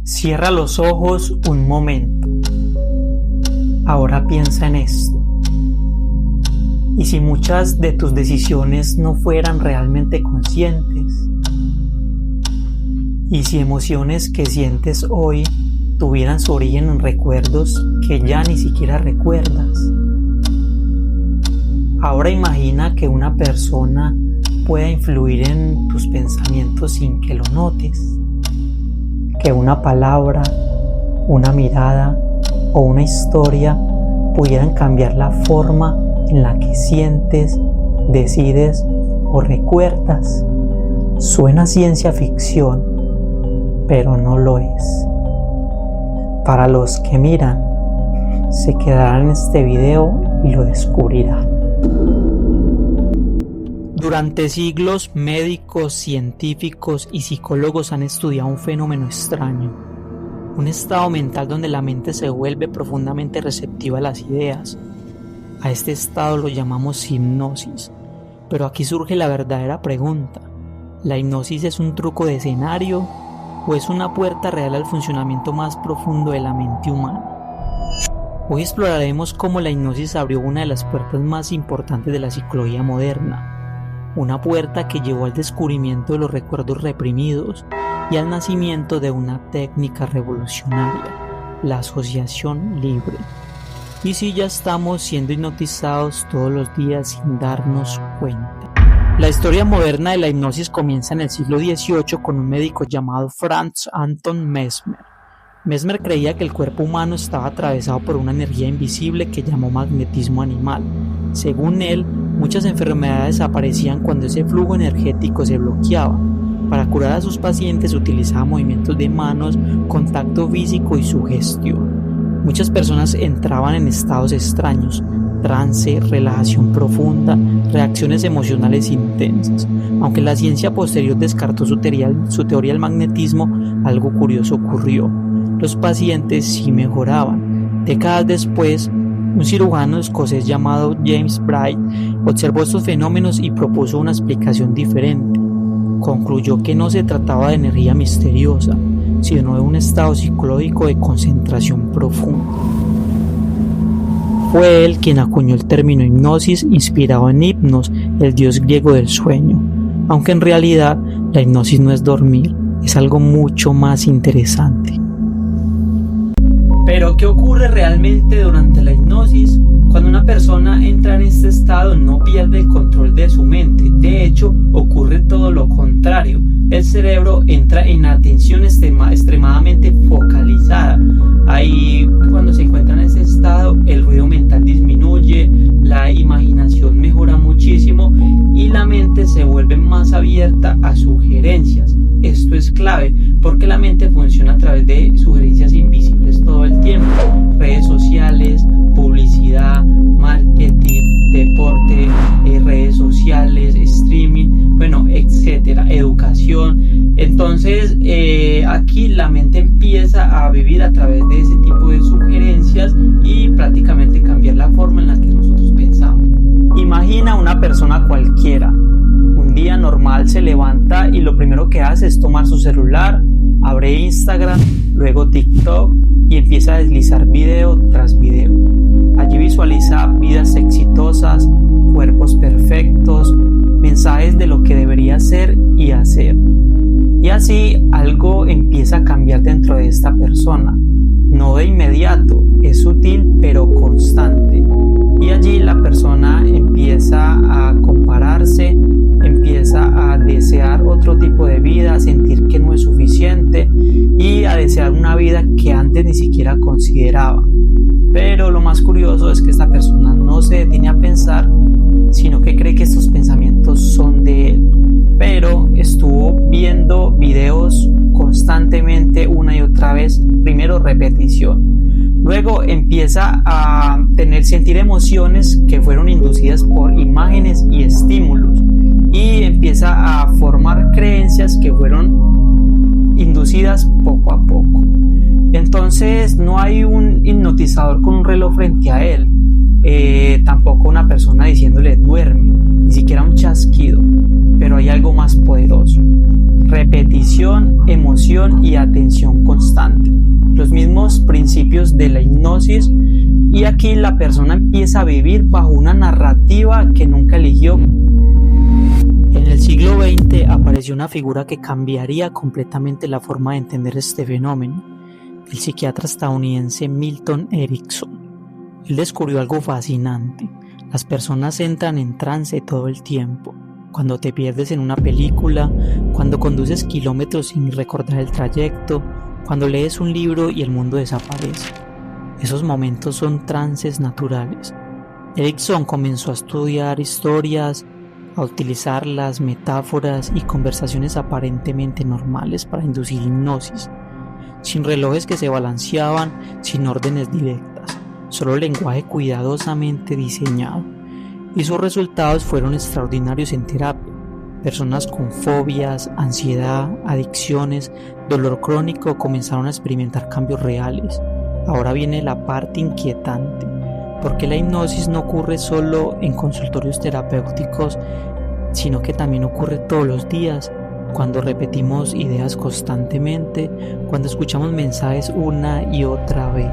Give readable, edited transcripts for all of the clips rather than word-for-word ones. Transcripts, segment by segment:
Cierra los ojos un momento. Ahora piensa en esto. ¿Y si muchas de tus decisiones no fueran realmente conscientes? ¿Y si emociones que sientes hoy tuvieran su origen en recuerdos que ya ni siquiera recuerdas? Ahora imagina que una persona pueda influir en tus pensamientos sin que lo notes. Que una palabra, una mirada o una historia pudieran cambiar la forma en la que sientes, decides o recuerdas. Suena a ciencia ficción, pero no lo es. Para los que miran, se quedarán en este video y lo descubrirán. Durante siglos, médicos, científicos y psicólogos han estudiado un fenómeno extraño, un estado mental donde la mente se vuelve profundamente receptiva a las ideas. A este estado lo llamamos hipnosis, pero aquí surge la verdadera pregunta: ¿la hipnosis es un truco de escenario o es una puerta real al funcionamiento más profundo de la mente humana? Hoy exploraremos cómo la hipnosis abrió una de las puertas más importantes de la psicología moderna. Una puerta que llevó al descubrimiento de los recuerdos reprimidos y al nacimiento de una técnica revolucionaria, la asociación libre. Y si ya estamos siendo hipnotizados todos los días sin darnos cuenta. La historia moderna de la hipnosis comienza en el siglo XVIII con un médico llamado Franz Anton Mesmer. Mesmer creía que el cuerpo humano estaba atravesado por una energía invisible que llamó magnetismo animal. Según él, muchas enfermedades aparecían cuando ese flujo energético se bloqueaba. Para curar a sus pacientes utilizaba movimientos de manos, contacto físico y sugestión. Muchas personas entraban en estados extraños, trance, relajación profunda, reacciones emocionales intensas. Aunque la ciencia posterior descartó su teoría del magnetismo, algo curioso ocurrió. Los pacientes sí mejoraban. Décadas después, un cirujano escocés llamado James Bright observó estos fenómenos y propuso una explicación diferente. Concluyó que no se trataba de energía misteriosa, sino de un estado psicológico de concentración profunda. Fue él quien acuñó el término hipnosis, inspirado en Hipnos, el dios griego del sueño. Aunque en realidad la hipnosis no es dormir, es algo mucho más interesante. Pero ¿qué ocurre realmente durante la hipnosis? Cuando una persona entra en este estado no pierde el control de su mente. De hecho, ocurre todo lo contrario. El cerebro entra en atención extremadamente focalizada. Ahí, cuando se encuentra en ese estado, el ruido mental disminuye, la imaginación mejora muchísimo y la mente se vuelve más abierta a sugerencias. Esto es clave porque la mente funciona a través de sugerencias invisibles todo el tiempo. Redes sociales, publicidad, marketing, deporte, redes sociales, streaming, etcétera, educación. Entonces aquí la mente empieza a vivir a través de ese tipo de sugerencias y prácticamente cambiar la forma en la que nosotros pensamos. Imagina una persona cualquiera. Un día normal se levanta y lo primero que hace es tomar su celular, abre Instagram, luego TikTok y empieza a deslizar video tras video. Allí visualiza vidas exitosas, cuerpos perfectos, mensajes de lo que debería ser y hacer. Y así algo empieza a cambiar dentro de esta persona. No de inmediato, es sutil pero constante. Y allí la persona empieza a compararse, empieza a desear otro tipo de vida, a sentir que no es suficiente y a desear una vida que antes ni siquiera consideraba. Pero lo más curioso es que esta persona no se detiene a pensar, sino que cree que estos pensamientos son de él. Pero estuvo viendo videos constantemente una y otra vez, primero repetición. Luego empieza a sentir emociones que fueron inducidas por imágenes y estímulos y empieza a formar creencias que fueron inducidas poco a poco. Entonces no hay un hipnotizador con un reloj frente a él, tampoco una persona diciéndole duerme, ni siquiera un chasquido, pero hay algo más poderoso. repetición, emoción y atención constante. Los mismos principios de la hipnosis, y aquí la persona empieza a vivir bajo una narrativa que nunca eligió. En el siglo XX apareció una figura que cambiaría completamente la forma de entender este fenómeno: el psiquiatra estadounidense Milton Erickson. Él descubrió algo fascinante: las personas entran en trance todo el tiempo. Cuando te pierdes en una película, cuando conduces kilómetros sin recordar el trayecto, cuando lees un libro y el mundo desaparece. Esos momentos son trances naturales. Erickson comenzó a estudiar historias, a utilizar las metáforas y conversaciones aparentemente normales para inducir hipnosis, sin relojes que se balanceaban, sin órdenes directas, solo lenguaje cuidadosamente diseñado. Y sus resultados fueron extraordinarios en terapia. Personas con fobias, ansiedad, adicciones, dolor crónico comenzaron a experimentar cambios reales. Ahora viene la parte inquietante, porque la hipnosis no ocurre solo en consultorios terapéuticos, sino que también ocurre todos los días, cuando repetimos ideas constantemente, cuando escuchamos mensajes una y otra vez.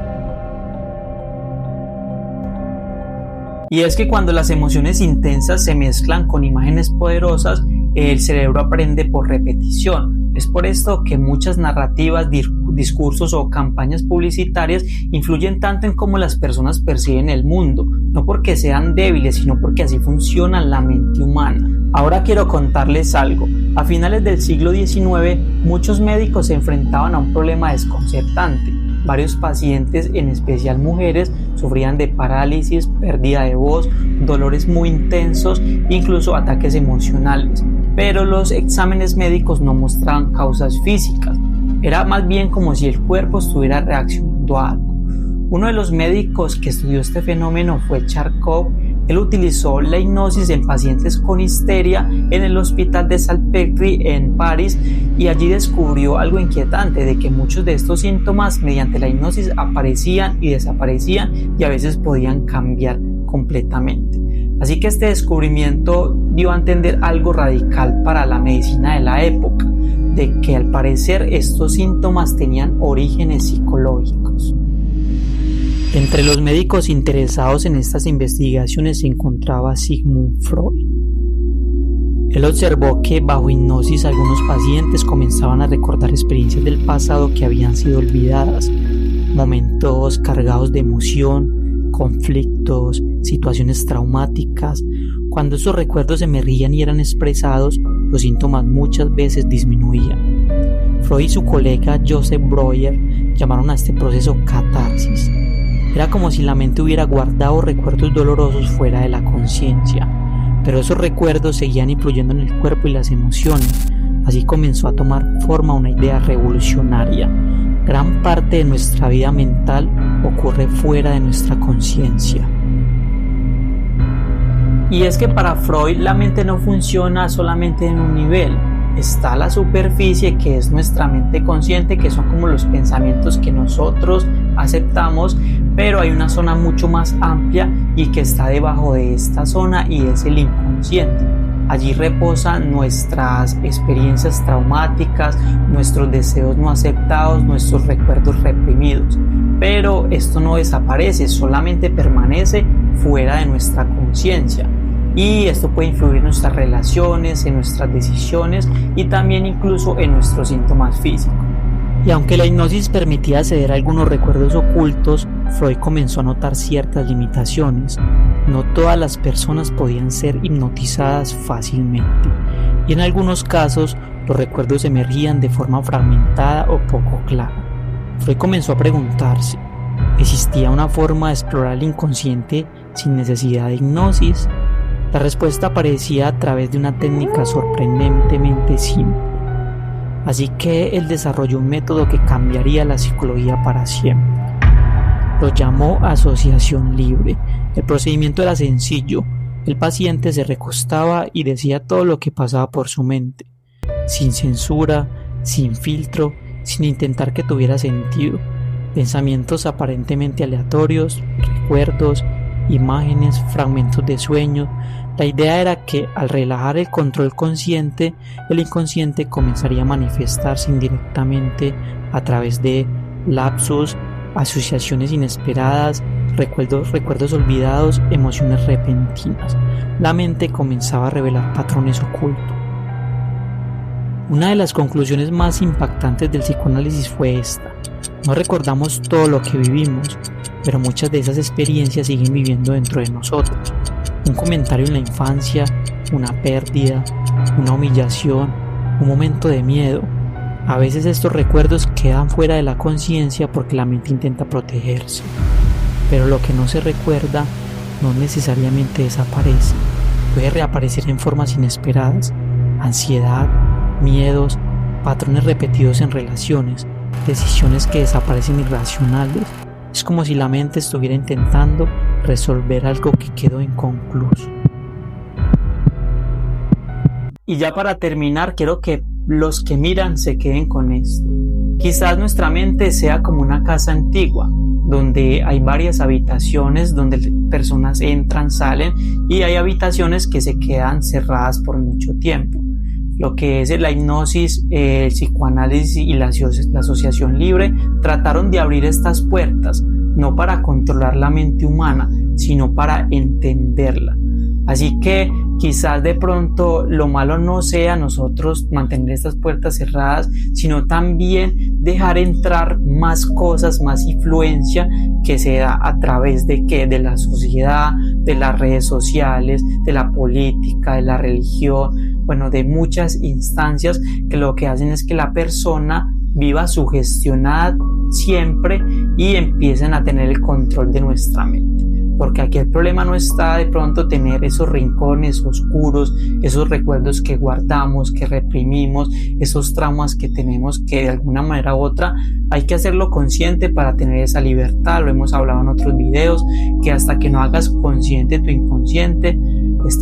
Y es que cuando las emociones intensas se mezclan con imágenes poderosas, el cerebro aprende por repetición. Es por esto que muchas narrativas, discursos o campañas publicitarias influyen tanto en cómo las personas perciben el mundo, no porque sean débiles, sino porque así funciona la mente humana. Ahora quiero contarles algo. A finales del siglo XIX, muchos médicos se enfrentaban a un problema desconcertante. Varios pacientes, en especial mujeres, sufrían de parálisis, pérdida de voz, dolores muy intensos, incluso ataques emocionales. Pero los exámenes médicos no mostraban causas físicas. Era más bien como si el cuerpo estuviera reaccionando a algo. Uno de los médicos que estudió este fenómeno fue Charcot. Él utilizó la hipnosis en pacientes con histeria en el hospital de Salpêtrière en París, y allí descubrió algo inquietante, de que muchos de estos síntomas mediante la hipnosis aparecían y desaparecían y a veces podían cambiar completamente. Así que este descubrimiento dio a entender algo radical para la medicina de la época, de que al parecer estos síntomas tenían orígenes psicológicos. Entre los médicos interesados en estas investigaciones se encontraba Sigmund Freud. Él observó que bajo hipnosis algunos pacientes comenzaban a recordar experiencias del pasado que habían sido olvidadas, momentos cargados de emoción, conflictos, situaciones traumáticas. Cuando esos recuerdos emergían y eran expresados, los síntomas muchas veces disminuían. Freud y su colega Joseph Breuer llamaron a este proceso catarsis. Era como si la mente hubiera guardado recuerdos dolorosos fuera de la conciencia, pero esos recuerdos seguían influyendo en el cuerpo y las emociones. Así comenzó a tomar forma una idea revolucionaria. Gran parte de nuestra vida mental ocurre fuera de nuestra conciencia. Y es que para Freud la mente no funciona solamente en un nivel. Está la superficie, que es nuestra mente consciente, que son como los pensamientos que nosotros aceptamos, pero hay una zona mucho más amplia y que está debajo de esta zona, y es el inconsciente. Allí reposan nuestras experiencias traumáticas, nuestros deseos no aceptados, nuestros recuerdos reprimidos. Pero esto no desaparece, solamente permanece fuera de nuestra conciencia. Y esto puede influir en nuestras relaciones, en nuestras decisiones y también incluso en nuestros síntomas físicos. Y aunque la hipnosis permitía acceder a algunos recuerdos ocultos, Freud comenzó a notar ciertas limitaciones. No todas las personas podían ser hipnotizadas fácilmente, y en algunos casos los recuerdos emergían de forma fragmentada o poco clara. Freud comenzó a preguntarse: ¿existía una forma de explorar el inconsciente sin necesidad de hipnosis? La respuesta aparecía a través de una técnica sorprendentemente simple. Así que él desarrolló un método que cambiaría la psicología para siempre. Lo llamó asociación libre. El procedimiento era sencillo. El paciente se recostaba y decía todo lo que pasaba por su mente, sin censura, sin filtro, sin intentar que tuviera sentido. Pensamientos aparentemente aleatorios, recuerdos, imágenes, fragmentos de sueños. La idea era que al relajar el control consciente, el inconsciente comenzaría a manifestarse indirectamente a través de lapsus, asociaciones inesperadas, recuerdos olvidados, emociones repentinas. La mente comenzaba a revelar patrones ocultos. Una de las conclusiones más impactantes del psicoanálisis fue esta: no recordamos todo lo que vivimos, pero muchas de esas experiencias siguen viviendo dentro de nosotros. Un comentario en la infancia, una pérdida, una humillación, un momento de miedo. A veces estos recuerdos quedan fuera de la conciencia porque la mente intenta protegerse. Pero lo que no se recuerda no necesariamente desaparece. Puede reaparecer en formas inesperadas: ansiedad, miedos, patrones repetidos en relaciones, decisiones que desaparecen irracionales. Es como si la mente estuviera intentando resolver algo que quedó inconcluso. Y ya para terminar, quiero que los que miran se queden con esto. Quizás nuestra mente sea como una casa antigua, donde hay varias habitaciones donde personas entran, salen, y hay habitaciones que se quedan cerradas por mucho tiempo. Lo que es la hipnosis, el psicoanálisis y la asociación libre trataron de abrir estas puertas, no para controlar la mente humana, sino para entenderla. Así que quizás de pronto lo malo no sea nosotros mantener estas puertas cerradas, sino también dejar entrar más cosas, más influencia que se da a través de ¿qué? De la sociedad, de las redes sociales, de la política, de la religión, bueno, de muchas instancias que lo que hacen es que la persona viva sugestionada siempre y empiecen a tener el control de nuestra mente. Porque aquí el problema no está de pronto tener esos rincones oscuros, esos recuerdos que guardamos, que reprimimos, esos traumas que tenemos, que de alguna manera u otra hay que hacerlo consciente para tener esa libertad. Lo hemos hablado en otros videos, que hasta que no hagas consciente tu inconsciente,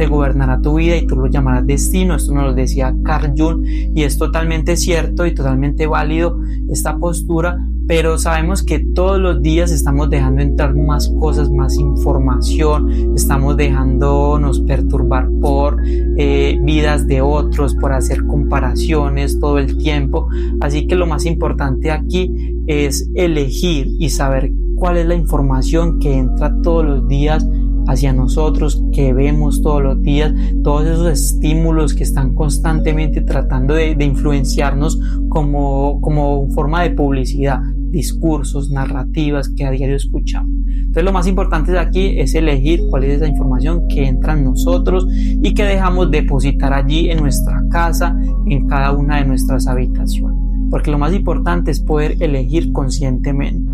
gobernará tu vida y tú lo llamarás destino. Esto nos lo decía Carl Jung y es totalmente cierto y totalmente válido esta postura, pero sabemos que todos los días estamos dejando entrar más cosas, más información, estamos dejándonos perturbar por vidas de otros, por hacer comparaciones todo el tiempo. Así que lo más importante aquí es elegir y saber cuál es la información que entra todos los días hacia nosotros, que vemos todos los días, todos esos estímulos que están constantemente tratando de influenciarnos como forma de publicidad, discursos, narrativas que a diario escuchamos. Entonces lo más importante de aquí es elegir cuál es esa información que entra en nosotros y que dejamos depositar allí en nuestra casa, en cada una de nuestras habitaciones, porque lo más importante es poder elegir conscientemente.